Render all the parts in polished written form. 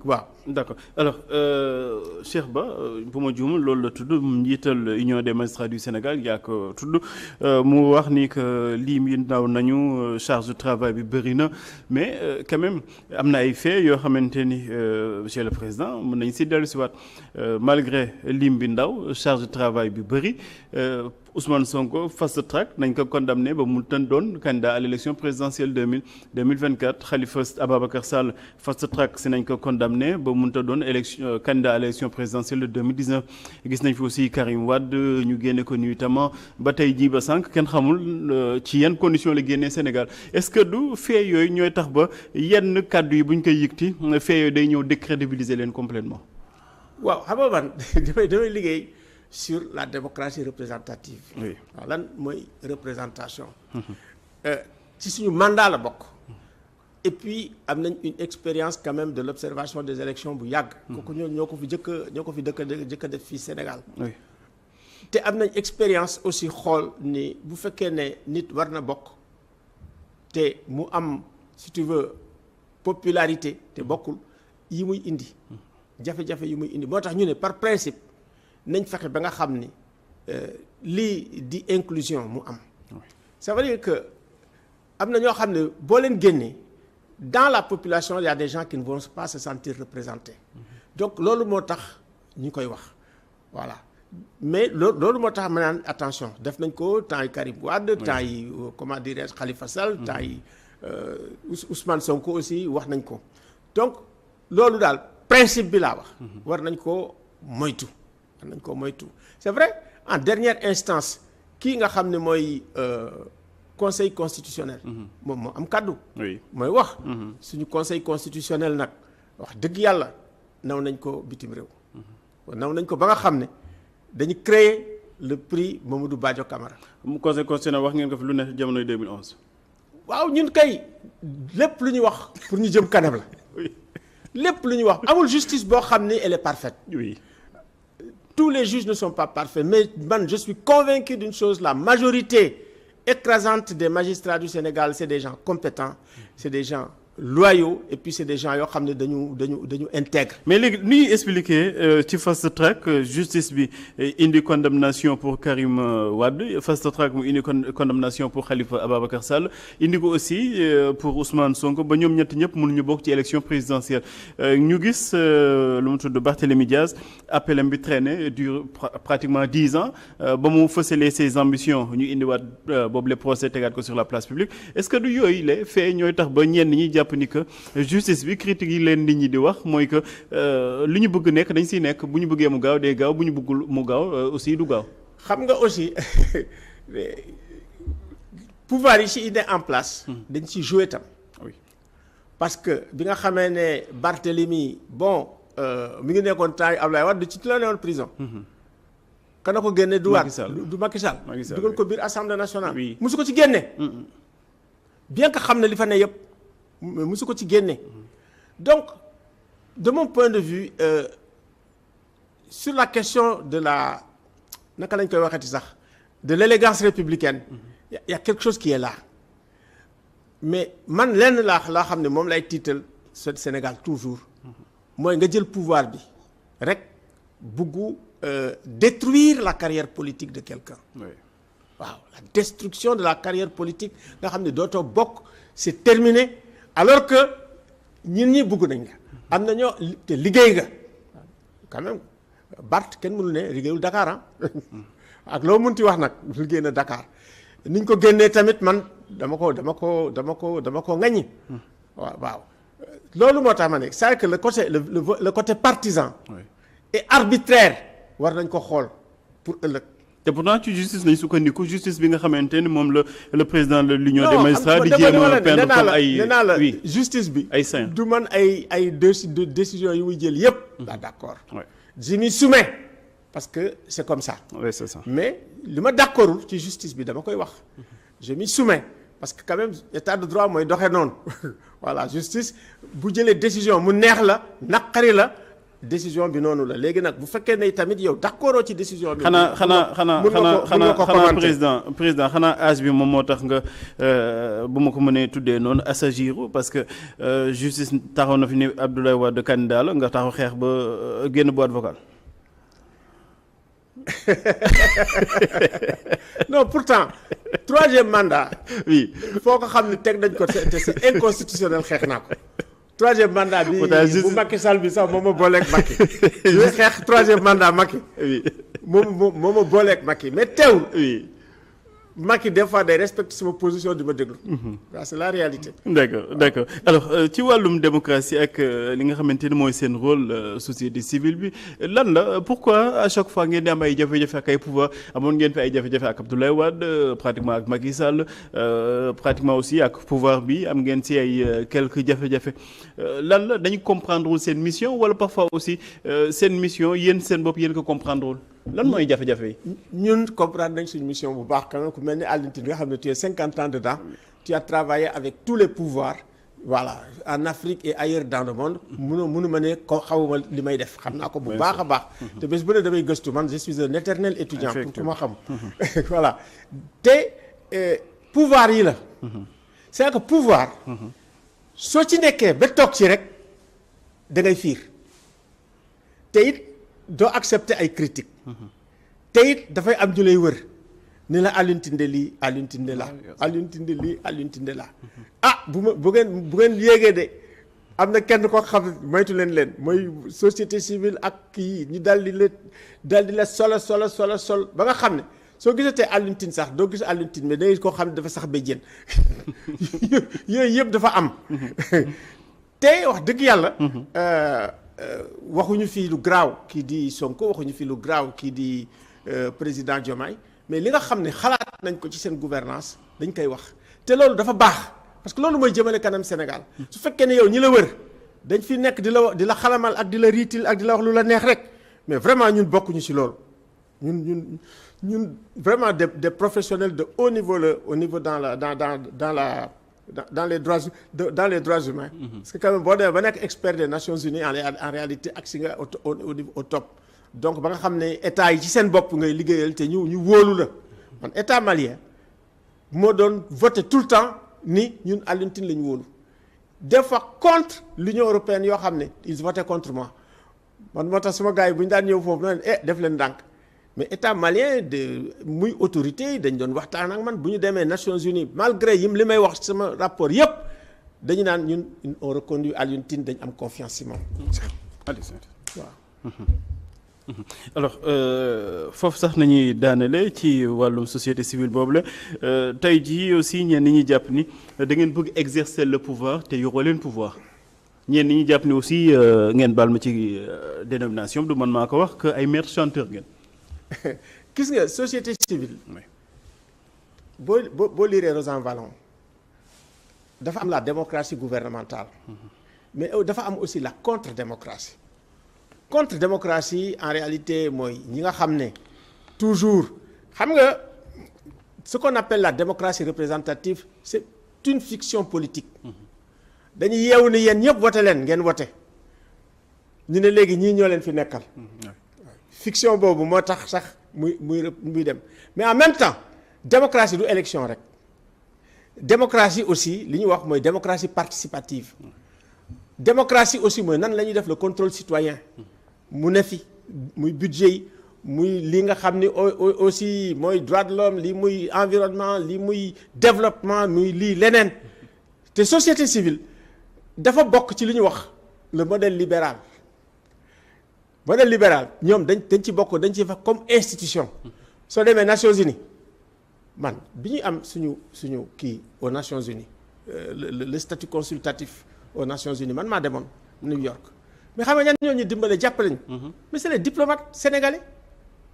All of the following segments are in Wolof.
waaw d'accord alors Cheikh Ba bu ma juumul loolu la tudd njiital Union des magistrats du Sénégal yaa ko tudd mu wax ni que lim yi ndaw nañu charge de travail bi bëri na mais quand même am na ay faits yoo xamante ni monsieur le président mën nañ si dellu si waat malgré lim bi ndaw charge de travail bi bëri Ousmane Sonko fast track nañ ko condamné ba mu tën doon candidat à l'élection présidentielle 2024 Khalifa Ababacar Sall fast track si nañ ko condamné ba mu tën doon élection candidat à l'élection présidentielle de 2019 gis nañ fi aussi Karim Wade ñu génne ko nuitamment ba tey jii ba sànq kenn xamul ci yenn conditions la génnee Sénégal est-ce que du fait yooyu ñooy tax ba yenn kàddu yi bu ñu koy yëgti fait yooyu day ñëw décrédibiliser leen complètement waaw xam nga man damay liggéey sur la démocratie représentative. oui waaw lan mooy représentation. ci suñu mandat la bokk. et puis am nañ une expérience quand même de l'observation des élections bu yàgg. kooku ñoo ko fi jëkk a def fii Sénégal. oui te am nañ expérience aussi xool ni bu fekkee ne nit war na bokk te mu am si tu veux popularité te bokkul yi muy indi. jafe-jafe yi muy indi moo tax ñu ne par principe. nañ fexe ba nga xam ni lii di inclusion mu am. ça veut dire que am na ñoo xam ne boo leen génnee dans la population il y a des gens qui ne vont pas se sentir représentés. donc loolu moo tax ñu koy wax voilà mais loolu moo tax ma naan attention def nañ ko temps yi Karim Wade. temps yi comment dirais-je Khalifa Sall. temps yi Ousmane Sonko aussi wax nañ ko donc loolu daal principe bi laa wax. war nañ ko moytu. nañ ko moytu c'est vrai en dernière instance kii nga xam ne mooy conseil constitutionnel. moom moo am kàddu. mooy wax. suñu conseil constitutionnel nag wax dëgg yàlla naw nañ ko bitim réew. naw nañ ko ba nga xam ne dañu créer le prix Mamadou Badio Camara. mu conseil constitutionnel wax ngeen ko fi lu ne jamonoy 2011. waaw ñun kay lépp lu ñuy wax pour ñu jëm kanam la. lépp lu ñuy wax amul justice boo xam ne elle est parfaite. oui. Tous les juges ne sont pas parfaits mais man je suis convaincu d'une chose la majorité écrasante des magistrats du Sénégal c'est des gens compétents c'est des gens loyaux et puis c'est des gens yoo xam ne dañu intègre. mais léegi nu ñuy expliquer ci fast track justice bi indi condamnation pour Karim Wade fast track mu indi condamnation pour Khalifa Ababacar Sall indi ko aussi pour Ousmane Sonko ba ñoom ñëpp mënuñu bokk ci élection présidentielle ñu gis lu mu tudd Barthélémy Diaz appelam bi traîné dure pratiquement 10 ans ba mu fësalee ses ambitions ñu indiwaat boobu les procès tegaat ko sur la place publique est-ce que du yooyu les faits ñooy tax ba ñenn ñi jàpp ni que justice bi critique yi leen nit ñi di wax mooy que lu ñu bëgg nekk dañ siy nekk bu ñu bëggee mu gaaw day gaaw bu ñu bëggul mu gaaw aussi du gaaw. xam nga aussi pouvoir yi ci idée en place. dañ ci jouer tam. oui parce que bi nga xamee ne Barthélemy bon mi ngi nekkoon temps yi Abdoulaye Wade ci la newoon prison. kana ko génne du Macky Sall dugal ko biir assemblée nationale. oui musu ko ci génne. bien que xam ne li fa ne yëpp. musu ko ci génne donc de mon point de vue sur la question de la naka lañ koy waxati sax de l'élégance républicaine il y a quelque chose qui est là mais man lenn laa xam ne moom lay tiital Sénégal toujours mooy nga jël pouvoir bi rek buggu détruire la carrière politique de quelqu'un waaw la destruction de la carrière politique nga xam ne dootoo bokk c'est terminé alors que ñun ñi bugg nañ la am na ñoo te liggéey nga quand même Bart kenn mënu ne liggéeyul Dakar ak loo munti wax nag liggéey na Dakar niñ ko génnee tamit man dama ko ŋaññi waaw loolu moo tax ma ne c'est que le côté partisan et arbitraire war nañ ko xool pour ëllëg. te pourtant ci justice lañ sukkandiku justice bi nga xamante ni moom le président de l'union des magistrats di jéem a peindre comme ay nee naa la justice bi ay saint du man ay décisions yi muy jël yépp d'accord je m'y soumets parce que c'est comme ça c'est ça mais li ma d'accordul ci justice bi dama koy wax je m'y soumets parce que quand même état de droit mooy doxee noonu voilà justice bu jëlee décision mu neex la naqari la décision bi noonu la léegi nag bu fekkee ne tamit yow d'accord ci décision bi. xanaa président xanaa âge bi moom moo tax nga bu ma ko mënee tuddee noonu assagiru parce que justice taxaw na fi ni Abdoulaye Wade candidat la nga taxaw xeex ba génn boîte vocale. non pourtant troisième mandat. oui foo ko xam ne teg nañ ko te c'est inconstitutionnel xeex naa ko. troisième mandat bi bu Macky Sall bi sax moo ma booleeg Macky. li xeex troisième mandat Macky. oui moo ma booleeg Macky mais teewul. oui Macky des fois day respecte sama position di ma déglu. waaw c'est la réalité. d'accord alors ci wàllum démocratie ak li nga xamante ni mooy seen rôle société civile bi lan la pourquoi à chaque fois ngeen di am ay jafe-jafe ak ay pouvoir amoon ngeen fi ay jafe-jafe ak Abdoulaye Wade pratiquement ak Macky Sall pratiquement aussi ak pouvoir bi am ngeen ci ay quelques jafe-jafe lan la dañu comprendre wul seen mission wala parfois aussi seen mission yéen seen bopp yéen ko comprendre wul lan mooy jafe-jafe yi. ñun comprendre nañ suñu mission bu baax quand même ku mel ni Alioune Tine nga xam ne tu es 50 ans dedans tu as travaillé avec tous les pouvoirs voilà en Afrique et ailleurs dans le monde. mënu ma ne ko xawuma li may def xam naa ko bu baax a baax. te bés bu ne damay gëstu man je suis un éternel étudiant. pour ku ma xam. voilà te pouvoir yi la. c'est que pouvoir. soo ci nekkee ba toog ci rek da ngay fiir te it doo accepter ay critiques. te it dafay am ñu lay wër ni la Alioune Tine lii Alioune Tine la Alioune Tine lii Alioune Tine la ah bu ngeen yéegee de am na kenn koo xam moytu leen mooy société civile ak kii ñu daal di la sol ba nga xam ne soo gisatee Alioune Tine sax doo gis Alioune Tine mais da ngay koo xam ne dafa sax ba jën yooyu yëpp dafa am te wax dëgg yàlla. waxuñu fii lu graaw kii di Sonko waxuñu fii lu graaw kii di président Diomaye mais li nga xam ne xalaat nañ ko ci seen gouvernance dañ koy wax te loolu dafa baax parce que loolu mooy jëmale kanam Sénégal su fekkee ne yow ñi la wër dañ fi nekk di la xalamal ak di la riitil ak di la wax lu la neex rek mais vraiment ñun bokkuñu ci loolu ñun vraiment des professionnels de haut niveau au niveau dans les droits humains. Parce que quand même boo demee ba nekk expert des Nations Unies en réalité ak si nga au top donc ba nga xam ne état yi ci seen bopp ngay liggéeyal te ñu wóolu la man état malien moo doon voté tout le temps ni ñun Alioune Tine la ñu wóolu des fois contre l'Union européenne yoo xam ne ils votaient contre moi man moo tax suma gars yi bu ñu daan ñëw foofu noonu def leen ndànk mais état malien muy autorité yi dañ doon waxtaan ak man bu ñu demee Nations Unies malgré li may wax sama rapport yëpp dañu naan ñun on reconduit Alioune Tine dañ am confiance ci moom. waaw. alors foofu sax nañuy daanale ci wàllum société civile boobu la tey jii aussi ñenn ñi jàpp ni da ngeen bëgg exercer le pouvoir te yoroo leen pouvoir ñenn ñi jàpp ni aussi ngeen baal ma ci dénomination du man maa ko wax que ay maîtres chanteurs ngeen. gis nga société civile. boo liree Rosan Vallon dafa am la démocratie gouvernementale. mais dafa am aussi la contre-démocratie. contre-démocratie en réalité mooy ñi nga xam ne toujours xam nga ce qu'on appelle la démocratie représentative c'est une fiction politique. dañuy yeewu ni yéen ñëpp voté leen ngeen voté ñu ne léegi ñii ñoo leen fi nekkal. fiction boobu moo tax sax muy dem mais en même temps démocratie du élection rek démocratie aussi li ñuy wax mooy démocratie participative démocratie aussi mooy nan la ñuy def le contrôle citoyen mu ne fi muy budget yi muy li nga xam ni aussi mooy droit de l'homme lii muy environnement lii muy développement muy lii leneen te société civile dafa bokk ci li ñuy wax le modèle libéral ñoom dañ ci bokk dañ ci fa comme institution soo demee Nations Unies man bi ñuy am suñu kii aux Nations Unies le statut consultatif aux Nations Unies man maa demoon New York mais xam nga ñan ñoo ñu dimbale jàppale ñu. mais c'est les diplomates sénégalais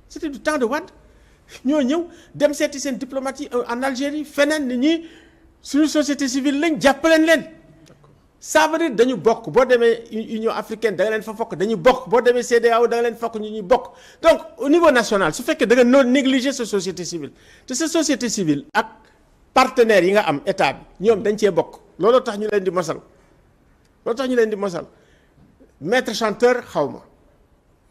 c'était du temps de Wade ñoo ñëw dem seeti seen diplomates yi en Algérie feneen ni ñi suñu société civile lañ jàppaleen leen. ça veut dire dañu bokk boo demee Union africaine da nga leen fa fokk dañu bokk boo demee CEDEAO da nga leen fokk ñu ñuy bokk donc au niveau national su fekkee da nga non négliger sa société civile te sa société civile ak partenaires yi nga am état bi ñoom dañ cee bokk looloo tax ñu leen di mosal maître chanteur xaw ma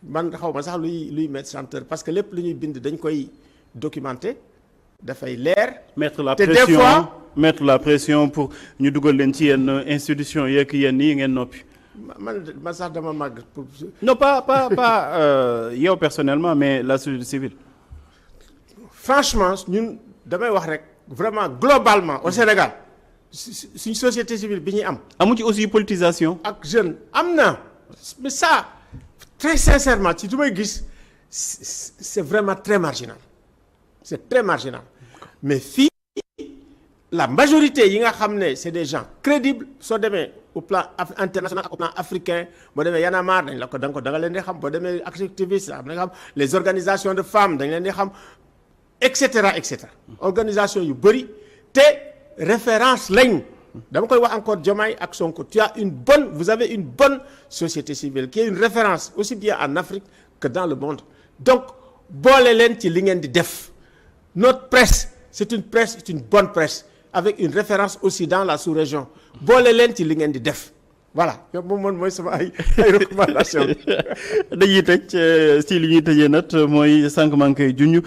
man xaw ma sax luy maître chanteur parce que lépp lu ñuy bind dañ koy documenter dafay leer. mettre la te pression des fois mettre la pression pour ñu dugal leen ci yenn institution yeeg yenn yi ngeen noppi. man sax dama màgg pour. non pas yow personnellement mais la société civile. franchement ñun damay wax rek vraiment globalement au Sénégal suñ société civile bi ñuy am. amu ci aussi politisation. ak jeune am na mais ça très sincèrement ci du may gis c'est vraiment très marginal c'est très marginal mais fii la majorité yi nga xam ne c'est des gens crédibles soo demee au plan international au plan africain boo demee Y'en a marre dañ la ko da nga leen di xam boo demee activistes da nga xam les organisations de femmes dañ leen di xam et cetera et cetera organisation yu bëri te référence lañ dama koy wax encore Diomaye ak Sonko vous avez une bonne société civile qui est une référence aussi bien en Afrique que dans le monde donc boole leen ci li ngeen di def notre presse c'est une bonne presse avec une référence aussi dans la sous-région boole leen ci li ngeen di def voilà yow moom mooy sama ay recommandation dañuy tëj si li ñuy tëjee nag mooy sànq maa ngi koy junj